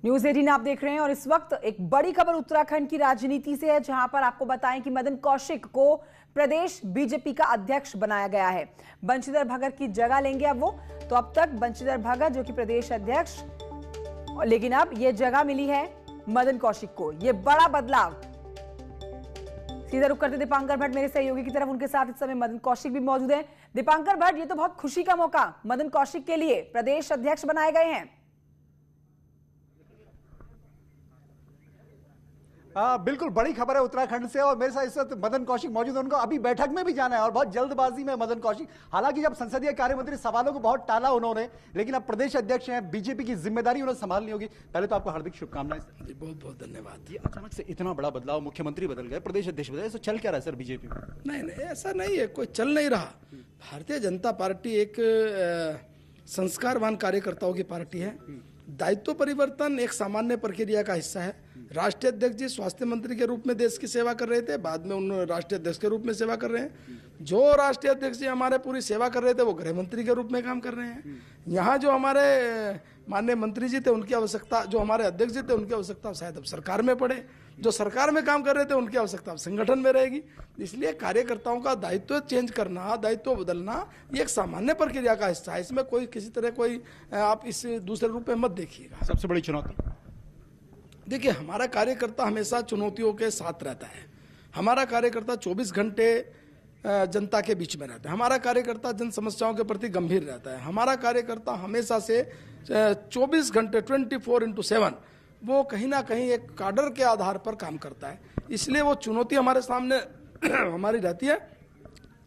News 18 आप देख रहे हैं और इस वक्त एक बड़ी खबर उत्तराखंड की राजनीति से है, जहां पर आपको बताएं कि मदन कौशिक को प्रदेश बीजेपी का अध्यक्ष बनाया गया है। बंशीधर भगत की जगह लेंगे अब वो। तो अब तक बंशीधर भगत जो कि प्रदेश अध्यक्ष, लेकिन अब ये जगह मिली है मदन कौशिक को। ये बड़ा बदलाव। सीधा रुख करते दीपांकर भट्ट मेरे सहयोगी की तरफ, उनके साथ इस समय मदन कौशिक भी मौजूद हैं। दीपांकर भट्ट, ये तो बहुत खुशी का मौका मदन कौशिक के लिए, प्रदेश अध्यक्ष बनाए गए हैं। बिल्कुल बड़ी खबर है उत्तराखंड से और मेरे साथ इस वक्त मदन कौशिक मौजूद है। उनको अभी बैठक में भी जाना है और बहुत जल्दबाजी में मदन कौशिक, हालांकि जब संसदीय कार्य मंत्री सवालों को बहुत टाला उन्होंने, लेकिन अब प्रदेश अध्यक्ष हैं, बीजेपी की जिम्मेदारी उन्हें संभालनी होगी। पहले तो आपको हार्दिक शुभकामनाएं। बहुत बहुत धन्यवाद। ये अचानक से इतना बड़ा बदलाव, मुख्यमंत्री बदल गए, प्रदेश अध्यक्ष बदल गए, चल क्या रहा है सर बीजेपी में? नहीं, ऐसा नहीं है, कोई चल नहीं रहा। भारतीय जनता पार्टी एक संस्कारवान कार्यकर्ताओं की पार्टी है। दायित्व परिवर्तन एक सामान्य प्रक्रिया का हिस्सा है। राष्ट्रीय अध्यक्ष जी स्वास्थ्य मंत्री के रूप में देश की सेवा कर रहे थे, बाद में उन्होंने राष्ट्रीय अध्यक्ष के रूप में सेवा कर रहे हैं। जो राष्ट्रीय अध्यक्ष जी हमारे पूरी सेवा कर रहे थे, वो गृह मंत्री के रूप में काम कर रहे हैं। यहाँ जो हमारे माननीय मंत्री जी थे, उनकी आवश्यकता, जो हमारे अध्यक्ष जी थे, उनकी आवश्यकता शायद अब सरकार में पड़े। जो सरकार में काम कर रहे थे, उनकी आवश्यकता अब संगठन में रहेगी। इसलिए कार्यकर्ताओं का दायित्व चेंज करना, दायित्व बदलना, ये एक सामान्य प्रक्रिया का हिस्सा है। इसमें कोई किसी तरह कोई आप इस दूसरे रूप में मत देखिएगा। सबसे बड़ी चुनौती, देखिए, हमारा कार्यकर्ता हमेशा चुनौतियों के साथ रहता है। हमारा कार्यकर्ता 24 घंटे जनता के बीच में रहता है। हमारा कार्यकर्ता जन समस्याओं के प्रति गंभीर रहता है। हमारा कार्यकर्ता हमेशा से 24 घंटे 24x7 वो कहीं ना कहीं एक काडर के आधार पर काम करता है। इसलिए वो चुनौती हमारे सामने हमारी रहती है,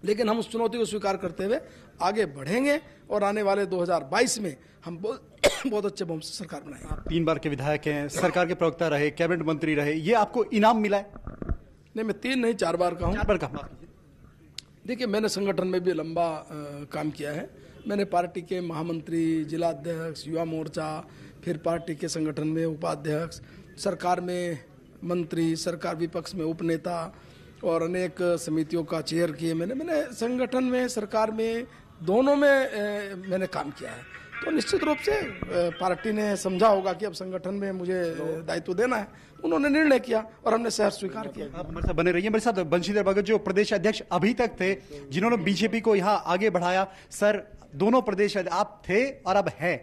लेकिन हम उस चुनौती को स्वीकार करते हुए आगे बढ़ेंगे और आने वाले 2022 में हम बहुत अच्छे बहुमत से सरकार बनाएंगे। आप 3 बार के विधायक हैं, सरकार के प्रवक्ता रहे, कैबिनेट मंत्री रहे, ये आपको इनाम मिला है? नहीं, मैं 3 नहीं 4 बार का हूँ। 4 बार का। देखिए, मैंने संगठन में भी लंबा काम किया है। मैंने पार्टी के महामंत्री, जिला अध्यक्ष, युवा मोर्चा, फिर पार्टी के संगठन में उपाध्यक्ष, सरकार में मंत्री, सरकार विपक्ष में उपनेता और अनेक समितियों का चेयर किए। मैंने संगठन में, सरकार में, दोनों में मैंने काम किया है। तो निश्चित रूप से पार्टी ने समझा होगा कि अब संगठन में मुझे दायित्व देना है। उन्होंने निर्णय किया और हमने शहर स्वीकार किया। आप हमारे साथ बने रहिए। मेरे साथ बंशीधर भगत जो प्रदेश अध्यक्ष अभी तक थे, जिन्होंने बीजेपी को यहाँ आगे बढ़ाया। सर, दोनों प्रदेश आप थे और अब है।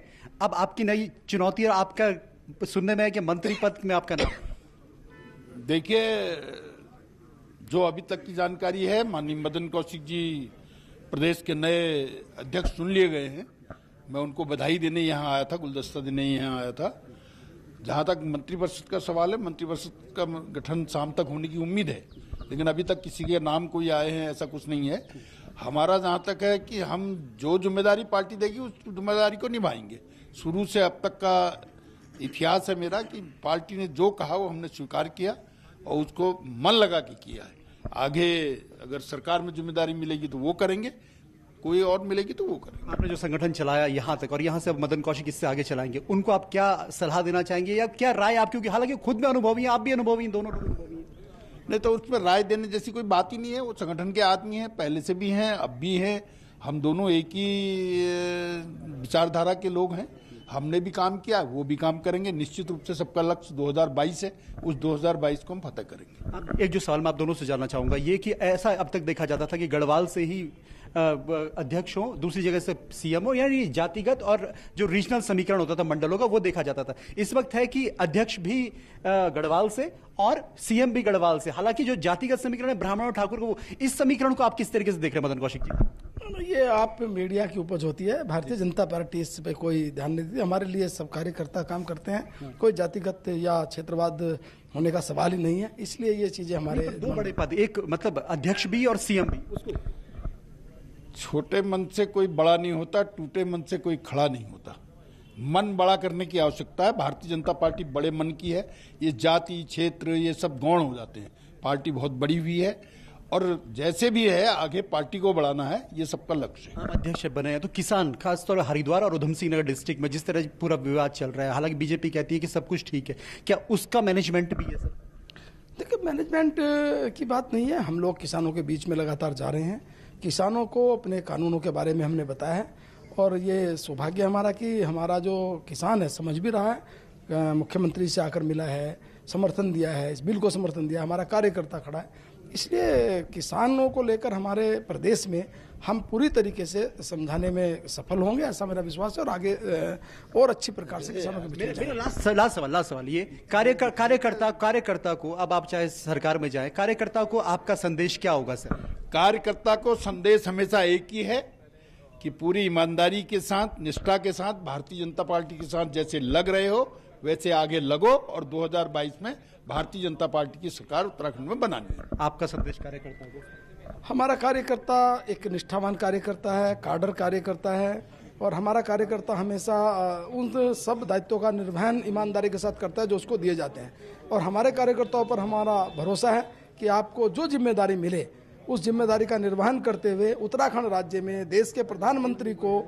अब आपकी नई चुनौती और आपका सुनने में है कि मंत्री पद में आपका नाम। देखिए, जो अभी तक की जानकारी है, माननीय मदन कौशिक जी प्रदेश के नए अध्यक्ष चुन लिए गए हैं। मैं उनको बधाई देने यहाँ आया था, गुलदस्ता देने यहाँ आया था। जहाँ तक मंत्रिपरिषद का सवाल है, मंत्रिपरिषद का गठन शाम तक होने की उम्मीद है, लेकिन अभी तक किसी के नाम कोई आए हैं ऐसा कुछ नहीं है। हमारा जहाँ तक है कि हम जो जिम्मेदारी पार्टी देगी उस जिम्मेदारी को निभाएंगे। शुरू से अब तक का इतिहास है मेरा कि पार्टी ने जो कहा वो हमने स्वीकार किया और उसको मन लगा के किया है। आगे अगर सरकार में जिम्मेदारी मिलेगी तो वो करेंगे, कोई और मिलेगी तो वो करेंगे। आपने जो संगठन चलाया यहाँ तक और यहाँ से अब मदन कौशिक इससे आगे चलाएंगे, उनको आप क्या सलाह देना चाहेंगे या क्या राय आप, क्योंकि हालांकि खुद में अनुभवी हैं, आप भी अनुभवी हैं, दोनों लोग अनुभवी हैं। नहीं, तो उसमें राय देने जैसी कोई बात ही नहीं है। वो संगठन के आदमी हैं, पहले से भी हैं, अब भी हैं। हम दोनों एक ही विचारधारा के लोग हैं। हमने भी काम किया, वो भी काम करेंगे। निश्चित रूप से सबका लक्ष्य 2022 है, उस 2022 को हम फतह करेंगे। एक जो सवाल मैं आप दोनों से जानना चाहूंगा, ये कि ऐसा अब तक देखा जाता था कि गढ़वाल से ही अध्यक्ष हो, दूसरी जगह से सीएम हो, यानी जातिगत और जो रीजनल समीकरण होता था मंडलों का, वो देखा जाता था। इस वक्त है कि अध्यक्ष भी गढ़वाल से और सीएम भी गढ़वाल से। हालांकि जो जातिगत समीकरण है ब्राह्मण और ठाकुर को, इस समीकरण को आप किस तरीके से देख रहे हैं मदन कौशिक जी? ये आप मीडिया की उपज होती है। भारतीय जनता पार्टी इस पे कोई ध्यान नहीं देती। हमारे लिए सब कार्यकर्ता काम करते हैं, कोई जातिगत या क्षेत्रवाद होने का सवाल ही नहीं है। इसलिए ये चीजें हमारे 2 बड़े पद, एक मतलब अध्यक्ष भी और सीएम भी। उसको छोटे मन से कोई बड़ा नहीं होता, टूटे मन से कोई खड़ा नहीं होता। मन बड़ा करने की आवश्यकता है। भारतीय जनता पार्टी बड़े मन की है। ये जाति, क्षेत्र, ये सब गौण हो जाते हैं। पार्टी बहुत बड़ी हुई है और जैसे भी है आगे पार्टी को बढ़ाना है, ये सबका लक्ष्य है। अध्यक्ष बने हैं तो किसान, खासतौर पर हरिद्वार और उधम सिंह नगर डिस्ट्रिक्ट में जिस तरह पूरा विवाद चल रहा है, हालांकि बीजेपी कहती है कि सब कुछ ठीक है, क्या उसका मैनेजमेंट भी है सर? देखिए, मैनेजमेंट की बात नहीं है। हम लोग किसानों के बीच में लगातार जा रहे हैं। किसानों को अपने कानूनों के बारे में हमने बताया है और ये सौभाग्य हमारा कि हमारा जो किसान है समझ भी रहा है मुख्यमंत्री से आकर मिला है, समर्थन दिया है, इस बिल को समर्थन दिया, हमारा कार्यकर्ता खड़ा है। इसलिए किसानों को लेकर हमारे प्रदेश में हम पूरी तरीके से समझाने में सफल होंगे, ऐसा मेरा विश्वास है, और आगे और अच्छी प्रकार से किसानों के बीच में जाएंगे। लास्ट सवाल ये कार्यकर्ता को, अब आप चाहे सरकार में जाए, कार्यकर्ता को आपका संदेश क्या होगा सर? कार्यकर्ता को संदेश हमेशा एक ही है कि पूरी ईमानदारी के साथ, निष्ठा के साथ भारतीय जनता पार्टी के साथ जैसे लग रहे हो वैसे आगे लगो, और 2022 में भारतीय जनता पार्टी की सरकार उत्तराखंड में बनानी है। आपका संदेश कार्यकर्ता को? हमारा कार्यकर्ता एक निष्ठावान कार्यकर्ता है, काडर कार्यकर्ता है, और हमारा कार्यकर्ता हमेशा उन सब दायित्वों का निर्वहन ईमानदारी के साथ करता है जो उसको दिए जाते हैं। और हमारे कार्यकर्ताओं पर हमारा भरोसा है कि आपको जो जिम्मेदारी मिले उस जिम्मेदारी का निर्वहन करते हुए उत्तराखंड राज्य में देश के प्रधानमंत्री को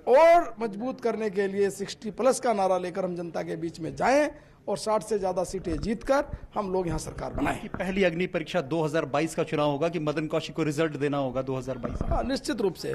और मजबूत करने के लिए 60+ का नारा लेकर हम जनता के बीच में जाएं और 60 से ज्यादा सीटें जीतकर हम लोग यहाँ सरकार बनाएं। पहली अग्नि परीक्षा 2022 का चुनाव होगा कि मदन कौशिक को रिजल्ट देना होगा 2022? हाँ, निश्चित रूप से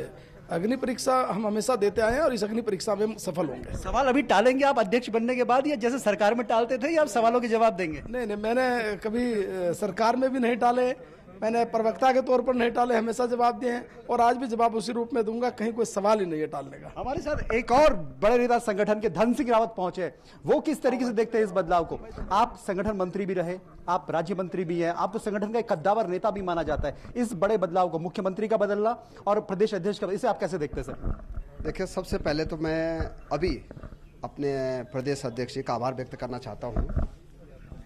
अग्नि परीक्षा हम हमेशा देते आए हैं और इस अग्नि परीक्षा में सफल होंगे। सवाल अभी टालेंगे आप अध्यक्ष बनने के बाद, या जैसे सरकार में टालते थे, या आप सवालों के जवाब देंगे? नहीं, मैंने कभी सरकार में भी नहीं टाले, मैंने प्रवक्ता के तौर पर नहीं टाले, हमेशा जवाब दिए हैं और आज भी जवाब उसी रूप में दूंगा। कहीं कोई सवाल ही नहीं है टालने का। हमारे साथ एक और बड़े नेता संगठन के धन सिंह रावत पहुंचे। वो किस तरीके से देखते हैं इस बदलाव को? आप संगठन मंत्री भी रहे, आप राज्य मंत्री भी हैं, आप तो संगठन का एक कद्दावर नेता भी माना जाता है। इस बड़े बदलाव को, मुख्यमंत्री का बदलना और प्रदेश अध्यक्ष का, इसे आप कैसे देखते हैं सर? देखिए, सबसे पहले तो मैं अभी अपने प्रदेश अध्यक्ष जी का आभार व्यक्त करना चाहता हूँ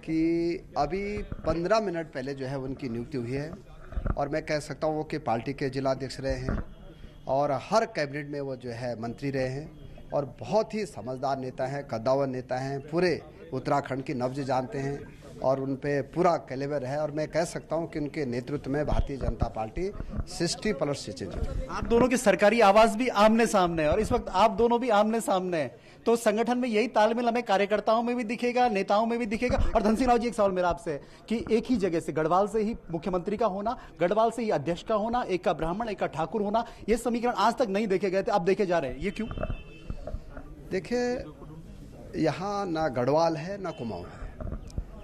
कि अभी 15 मिनट पहले जो है उनकी नियुक्ति हुई है, और मैं कह सकता हूँ वो कि पार्टी के जिला अध्यक्ष रहे हैं और हर कैबिनेट में वो जो है मंत्री रहे हैं, और बहुत ही समझदार नेता हैं, कद्दावर नेता हैं, पूरे उत्तराखंड की नब्ज जानते हैं और उन पे पूरा कैलिबर है। और मैं कह सकता हूं कि उनके नेतृत्व में भारतीय जनता पार्टी 60+ सीटें जीती। आप दोनों की सरकारी आवाज भी आमने सामने है और इस वक्त आप दोनों भी आमने सामने हैं, तो संगठन में यही तालमेल हमें कार्यकर्ताओं में भी दिखेगा, नेताओं में भी दिखेगा। और धन सिंह रावत जी, एक सवाल मेरा आपसे कि एक ही जगह से गढ़वाल से ही मुख्यमंत्री का होना, गढ़वाल से ही अध्यक्ष का होना, एक का ब्राह्मण एक का ठाकुर होना, ये समीकरण आज तक नहीं देखे गए थे, अब देखे जा रहे हैं, ये क्यों? देखिए, यहाँ ना गढ़वाल है ना कुमाऊं है।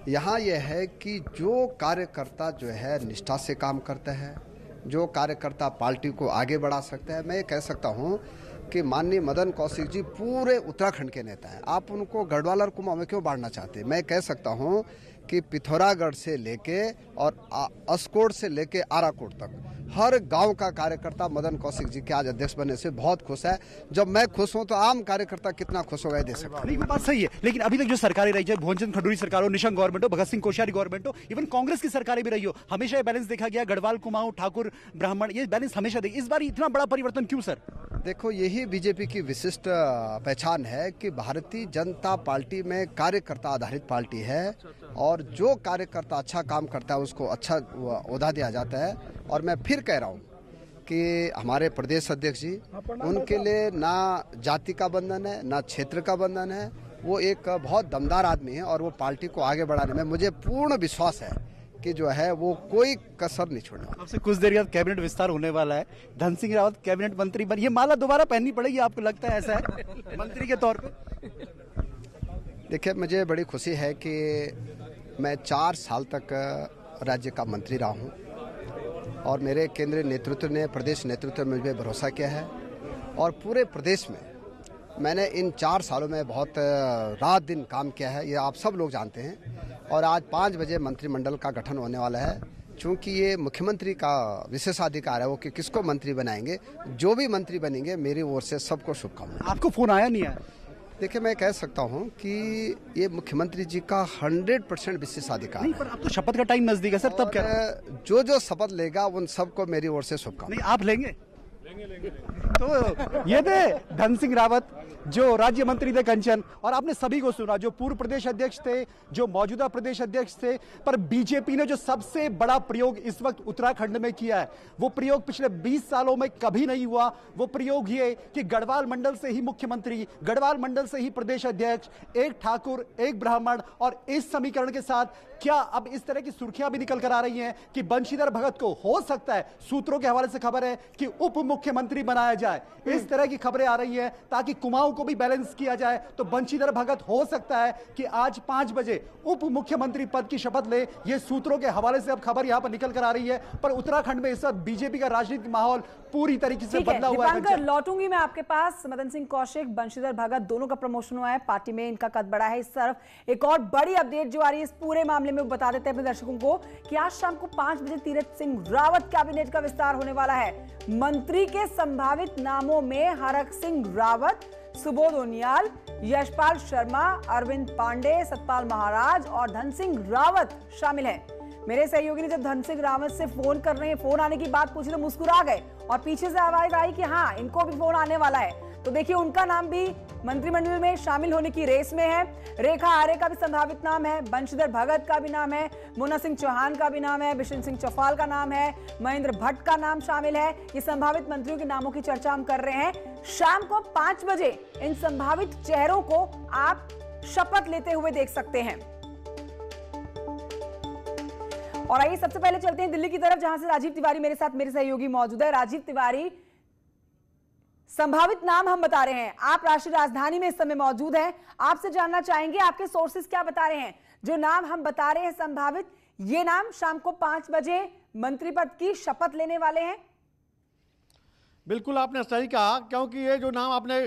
यहाँ यह है कि जो कार्यकर्ता जो है निष्ठा से काम करता है, जो कार्यकर्ता पार्टी को आगे बढ़ा सकता है, मैं कह सकता हूँ कि माननीय मदन कौशिक जी पूरे उत्तराखंड के नेता हैं। आप उनको गढ़वाल और कुमाऊं में क्यों बांटना चाहते हैं? मैं कह सकता हूँ कि पिथौरागढ़ से लेके और अस्कोट से लेके आराकोट तक हर गांव का कार्यकर्ता मदन कौशिक जी के आज अध्यक्ष बनने से बहुत खुश है। जब मैं खुश हूं तो आम कार्यकर्ता कितना खुश होगा, दे सकता है। नहीं, वो बात सही है, लेकिन अभी तक जो सरकारें रही, चाहे भुवनचंद खंडूरी सरकार हो, निशंक गवर्नमेंट हो, भगत सिंह कोश्यारी गवर्नमेंट हो, इवन कांग्रेस की सरकारें भी रही हो, हमेशा ये बैलेंस देखा गया, गढ़वाल कुमाऊं ठाकुर ब्राह्मण, ये बैलेंस हमेशा देखा। इस बार इतना बड़ा परिवर्तन क्यों सर? देखो, यही बीजेपी की विशिष्ट पहचान है कि भारतीय जनता पार्टी में कार्यकर्ता आधारित पार्टी है और जो कार्यकर्ता अच्छा काम करता है उसको अच्छा ओहदा दिया जाता है। और मैं फिर कह रहा हूँ कि हमारे प्रदेश अध्यक्ष जी, उनके लिए ना जाति का बंधन है ना क्षेत्र का बंधन है, वो एक बहुत दमदार आदमी है और वो पार्टी को आगे बढ़ाने में मुझे पूर्ण विश्वास है कि जो है वो कोई कसर नहीं छोड़ेगा। आपसे कुछ देर बाद कैबिनेट विस्तार होने वाला है, धन सिंह रावत कैबिनेट मंत्री बन, ये माला दोबारा पहननी पड़ेगी आपको लगता है, ऐसा है मंत्री के तौर पे? देखिए, मुझे बड़ी खुशी है कि मैं 4 साल तक राज्य का मंत्री रहा हूँ और मेरे केंद्रीय नेतृत्व ने, प्रदेश नेतृत्व में मुझे भरोसा किया है और पूरे प्रदेश में मैंने इन 4 सालों में बहुत रात दिन काम किया है, ये आप सब लोग जानते हैं। और आज 5 बजे मंत्रिमंडल का गठन होने वाला है। चूंकि ये मुख्यमंत्री का विशेषाधिकार है वो कि किसको मंत्री बनाएंगे, जो भी मंत्री बनेंगे मेरी ओर से सबको शुभकामनाएं। आपको फोन आया नहीं आया? देखिए, मैं कह सकता हूं कि ये मुख्यमंत्री जी का 100% विशेषाधिकार है। पर अब तो शपथ का टाइम नजदीक है सर, तब क्या? जो शपथ लेगा उन सबको मेरी ओर से शुभकामनाएं। नहीं, आप लेंगे? तो ये थे धन सिंह रावत, जो राज्य मंत्री थे कंचन, और आपने सभी को सुना, जो पूर्व प्रदेश अध्यक्ष थे, जो मौजूदा प्रदेश अध्यक्ष थे। पर बीजेपी ने जो सबसे बड़ा प्रयोग इस वक्त उत्तराखंड में किया है, वो प्रयोग पिछले 20 सालों में कभी नहीं हुआ। वो प्रयोग ये कि गढ़वाल मंडल से ही मुख्यमंत्री, गढ़वाल मंडल से ही प्रदेश अध्यक्ष, एक ठाकुर एक ब्राह्मण, और इस समीकरण के साथ क्या अब इस तरह की सुर्खियां भी निकल कर आ रही हैं कि बंशीधर भगत को हो सकता है, सूत्रों के हवाले से खबर है कि उप मुख्यमंत्री बनाया जाए। इस तरह की खबरें आ रही हैं ताकि कुमाऊं को भी बैलेंस किया जाए तो बंशीधर भगत हो सकता है कि आज 5 बजे उप मुख्यमंत्री पद की शपथ ले। ये सूत्रों के हवाले से अब खबर यहां पर निकल कर आ रही है। पर उत्तराखंड में इस वक्त बीजेपी का राजनीतिक माहौल पूरी तरीके से बदला हुआ है। लौटूंगी मैं आपके पास। मदन सिंह कौशिक, बंशीधर भगत दोनों का प्रमोशन हुआ है, पार्टी में इनका कद बढ़ा है। इस तरफ एक और बड़ी अपडेट जो आ रही है इस पूरे मामले में, बता देते हैं अपने दर्शकों को कि आज शाम को 5 बजे तीरथ सिंह रावत कैबिनेट का विस्तार होने वाला है। मंत्री के संभावित नामों में हरक सिंह रावत, सुबोध उनियाल, यशपाल शर्मा, अरविंद पांडे, सतपाल महाराज और धन सिंह रावत शामिल हैं। मेरे सहयोगी ने जब धन सिंह रावत से फोन आने की बात पूछी तो मुस्कुरा गए और पीछे से आवाज आई कि हाँ, इनको भी फोन आने वाला है। तो देखिए, उनका नाम भी मंत्रिमंडल में शामिल होने की रेस में है। रेखा आर्य का भी संभावित नाम है, बंशीधर भगत का भी नाम है, मुन्ना सिंह चौहान का भी नाम है, बिशन सिंह चौफाल का नाम है, महेंद्र भट्ट का नाम शामिल है। ये संभावित मंत्रियों के नामों की चर्चा हम कर रहे हैं। शाम को 5 बजे इन संभावित चेहरों को आप शपथ लेते हुए देख सकते हैं। और आइए सबसे पहले चलते हैं दिल्ली की तरफ, जहां से राजीव तिवारी मेरे साथ, मेरे सहयोगी मौजूद है। राजीव तिवारी, संभावित नाम हम बता रहे हैं, आप राष्ट्रीय राजधानी में इस समय मौजूद हैं। आपसे जानना चाहेंगे आपके सोर्सेस क्या बता रहे हैं। जो नाम हम बता रहे हैं संभावित, ये नाम शाम को 5 बजे मंत्री पद की शपथ लेने वाले हैं। बिल्कुल आपने सही कहा, क्योंकि ये जो नाम आपने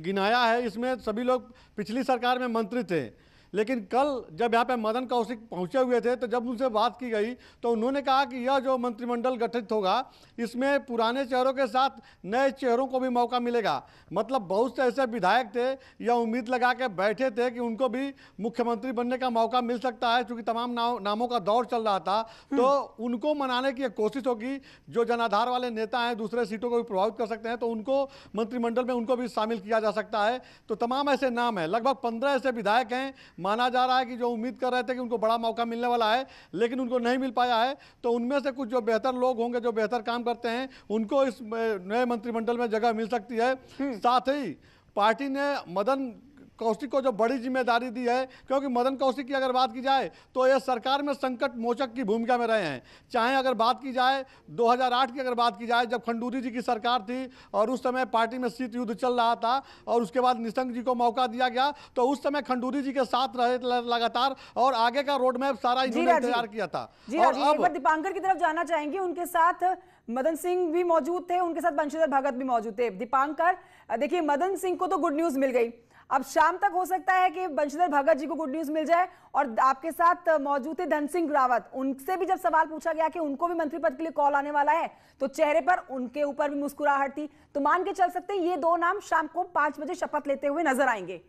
गिनाया है इसमें सभी लोग पिछली सरकार में मंत्री थे। लेकिन कल जब यहाँ पे मदन कौशिक पहुँचे हुए थे तो जब उनसे बात की गई तो उन्होंने कहा कि यह जो मंत्रिमंडल गठित होगा इसमें पुराने चेहरों के साथ नए चेहरों को भी मौका मिलेगा। मतलब बहुत से ऐसे विधायक थे या उम्मीद लगा के बैठे थे कि उनको भी मुख्यमंत्री बनने का मौका मिल सकता है, क्योंकि तमाम नामों का दौर चल रहा था। तो उनको मनाने की एक कोशिश होगी। जो जनाधार वाले नेता हैं, दूसरे सीटों को भी प्रभावित कर सकते हैं, तो उनको मंत्रिमंडल में उनको भी शामिल किया जा सकता है। तो तमाम ऐसे नाम हैं, लगभग 15 ऐसे विधायक हैं माना जा रहा है कि जो उम्मीद कर रहे थे कि उनको बड़ा मौका मिलने वाला है, लेकिन उनको नहीं मिल पाया है। तो उनमें से कुछ जो बेहतर लोग होंगे, जो बेहतर काम करते हैं, उनको इस नए मंत्रिमंडल में जगह मिल सकती है। साथ ही पार्टी ने मदन कौशिक को जो बड़ी जिम्मेदारी दी है, क्योंकि मदन कौशिक की अगर बात की जाए तो ये सरकार में संकट मोचक की भूमिका में रहे हैं। चाहे अगर बात की जाए 2008 की अगर बात की जाए, जब खंडूरी जी की सरकार थी और उस समय पार्टी में शीत युद्ध चल रहा था और उसके बाद निशंक जी को मौका दिया गया, तो उस समय खंडूरी जी के साथ रहे लगातार और आगे का रोड मैप सारा इन्होंने तैयार किया था। और अब दीपांकर की तरफ जाना चाहेंगे, उनके साथ मदन सिंह भी मौजूद थे, उनके साथ बंशीधर भगत भी मौजूद थे। दीपांकर, देखिए मदन सिंह को तो गुड न्यूज मिल गई, अब शाम तक हो सकता है कि बंशीधर भगत जी को गुड न्यूज मिल जाए। और आपके साथ मौजूद थे धन सिंह रावत, उनसे भी जब सवाल पूछा गया कि उनको भी मंत्री पद के लिए कॉल आने वाला है तो चेहरे पर उनके ऊपर भी मुस्कुराहट थी। तो मान के चल सकते हैं ये 2 नाम शाम को 5 बजे शपथ लेते हुए नजर आएंगे।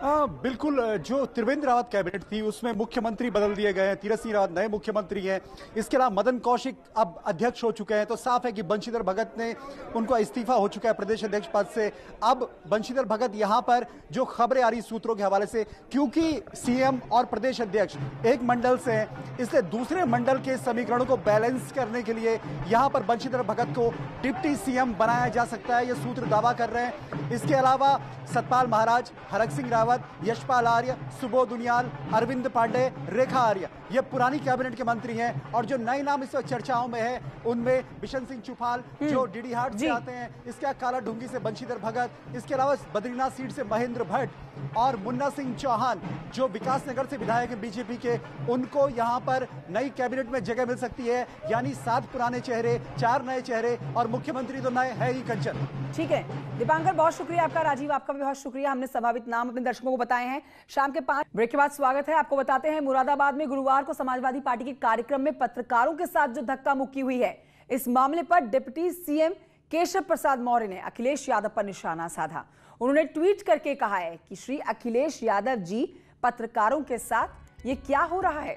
बिल्कुल, जो त्रिवेंद्र रावत कैबिनेट थी उसमें मुख्यमंत्री बदल दिए गए हैं, तीरथ सिंह रावत नए मुख्यमंत्री हैं। इसके अलावा मदन कौशिक अब अध्यक्ष हो चुके हैं, तो साफ है कि बंशीधर भगत ने उनको इस्तीफा हो चुका है प्रदेश अध्यक्ष पद से। अब बंशीधर भगत यहां पर जो खबरें आ रही सूत्रों के हवाले से, क्योंकि सीएम और प्रदेश अध्यक्ष एक मंडल से हैं, इसलिए दूसरे मंडल के समीकरणों को बैलेंस करने के लिए यहां पर बंशीधर भगत को डिप्टी सीएम बनाया जा सकता है, ये सूत्र दावा कर रहे हैं। इसके अलावा सतपाल महाराज, हरक सिंह रावत, यशपाल आर्य, सुबोध उनियाल, अरविंद पांडे, रेखा आर्य, ये पुरानी कैबिनेट के मंत्री हैं। और जो नए नाम इस वक्त चर्चाओं में है उनमें बिशन सिंह चौफाल जो डीडी हाट से आते हैं, इसके काला ढूंगी से बंशीधर भगत, इसके अलावा बद्रीनाथ सीट से महेंद्र भट्ट और मुन्ना सिंह चौहान जो विकासनगर से विधायक हैं बीजेपी के, उनको यहां पर नई कैबिनेट में जगह मिल सकती है। यानी 7 पुराने चेहरे, 4 नए चेहरे और मुख्यमंत्री तो नए है ही कंचन। ठीक है दीपांकर, बहुत शुक्रिया आपका। राजीव, आपका भी बहुत शुक्रिया, हमने संभावित नाम अपने दर्शकों को बताए हैं। शाम के 5 ब्रेक के बाद स्वागत है। आपको बताते हैं मुरादाबाद में गुरुवार को समाजवादी पार्टी के कार्यक्रम में पत्रकारों के साथ जो धक्का मुक्की हुई है, इस मामले पर डिप्टी सीएम केशव प्रसाद मौर्य ने अखिलेश यादव पर निशाना साधा। उन्होंने ट्वीट करके कहा है कि श्री अखिलेश यादव जी, पत्रकारों के साथ ये क्या हो रहा है।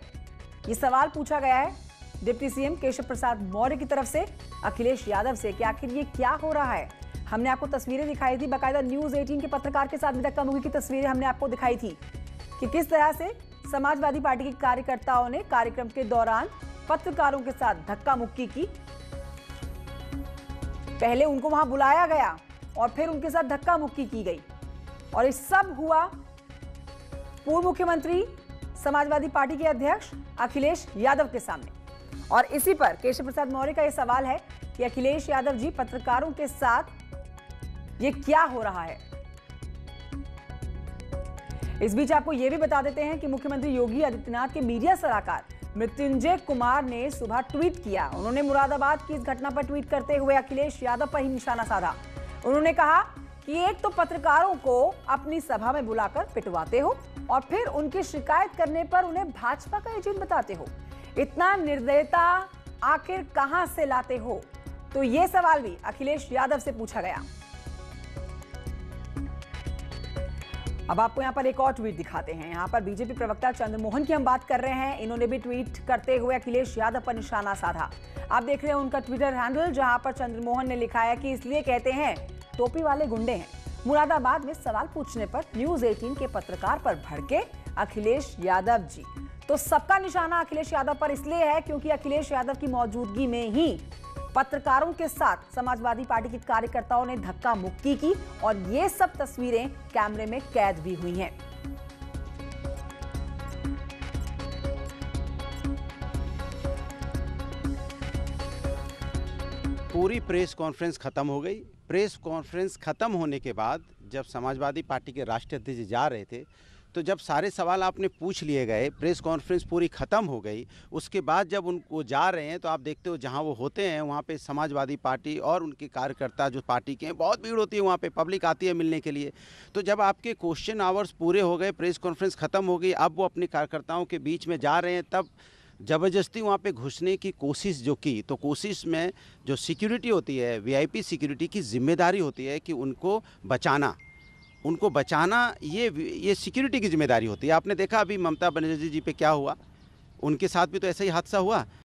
ये सवाल पूछा गया है डिप्टी सीएम केशव प्रसाद मौर्य की तरफ से अखिलेश यादव से कि आखिर ये क्या हो रहा है। हमने आपको तस्वीरें दिखाई थी, बाकायदा न्यूज 18 के पत्रकार के साथ धक्का मुक्की की तस्वीरें हमने आपको दिखाई थी कि किस तरह से समाजवादी पार्टी के कार्यकर्ताओं ने कार्यक्रम के दौरान पत्रकारों के साथ धक्का मुक्की की। पहले उनको वहां बुलाया गया और फिर उनके साथ धक्का मुक्की की गई और ये सब हुआ पूर्व मुख्यमंत्री समाजवादी पार्टी के अध्यक्ष अखिलेश यादव के सामने। और इसी पर केशव प्रसाद मौर्य का यह सवाल है कि अखिलेश यादव जी पत्रकारों के साथ ये क्या हो रहा है। इस बीच आपको यह भी बता देते हैं कि मुख्यमंत्री योगी आदित्यनाथ के मीडिया सलाहकार मृत्युंजय कुमार ने सुबह ट्वीट किया। उन्होंने मुरादाबाद की इस घटना पर ट्वीट करते हुए अखिलेश यादव पर ही निशाना साधा। उन्होंने कहा कि एक तो पत्रकारों को अपनी सभा में बुलाकर पिटवाते हो और फिर उनकी शिकायत करने पर उन्हें भाजपा का एजेंट बताते हो। इतना निर्दयता आखिर कहां से लाते हो? तो यह सवाल भी अखिलेश यादव से पूछा गया। अब आपको यहां पर एक और ट्वीट दिखाते हैं। यहां पर बीजेपी प्रवक्ता चंद्रमोहन की हम बात कर रहे हैं। इन्होंने भी ट्वीट करते हुए अखिलेश यादव पर निशाना साधा। आप देख रहे हैं उनका ट्विटर हैंडल, जहां पर चंद्रमोहन ने लिखा है कि इसलिए कहते हैं टोपी वाले गुंडे हैं। मुरादाबाद में सवाल पूछने पर न्यूज 18 के पत्रकार पर भड़के अखिलेश यादव जी। तो सबका निशाना अखिलेश यादव पर इसलिए है क्योंकि अखिलेश यादव की मौजूदगी में ही पत्रकारों के साथ समाजवादी पार्टी के कार्यकर्ताओं ने धक्का मुक्की की और ये सब तस्वीरें कैमरे में कैद भी हुई हैं। पूरी प्रेस कॉन्फ्रेंस खत्म हो गई। प्रेस कॉन्फ्रेंस खत्म होने के बाद जब समाजवादी पार्टी के राष्ट्रीय अध्यक्ष जा रहे थे, तो जब सारे सवाल आपने पूछ लिए गए, प्रेस कॉन्फ्रेंस पूरी ख़त्म हो गई, उसके बाद जब उनको जा रहे हैं तो आप देखते हो जहां वो होते हैं वहां पे समाजवादी पार्टी और उनके कार्यकर्ता जो पार्टी के हैं, बहुत भीड़ होती है वहां पे, पब्लिक आती है मिलने के लिए। तो जब आपके क्वेश्चन आवर्स पूरे हो गए, प्रेस कॉन्फ्रेंस ख़त्म हो गई, अब वो अपने कार्यकर्ताओं के बीच में जा रहे हैं, तब ज़बरदस्ती वहाँ पे घुसने की कोशिश जो की, तो कोशिश में जो सिक्योरिटी होती है, वीआईपी सिक्योरिटी की जिम्मेदारी होती है कि उनको बचाना ये सिक्योरिटी की जिम्मेदारी होती है। आपने देखा अभी ममता बनर्जी जी पे क्या हुआ, उनके साथ भी तो ऐसा ही हादसा हुआ।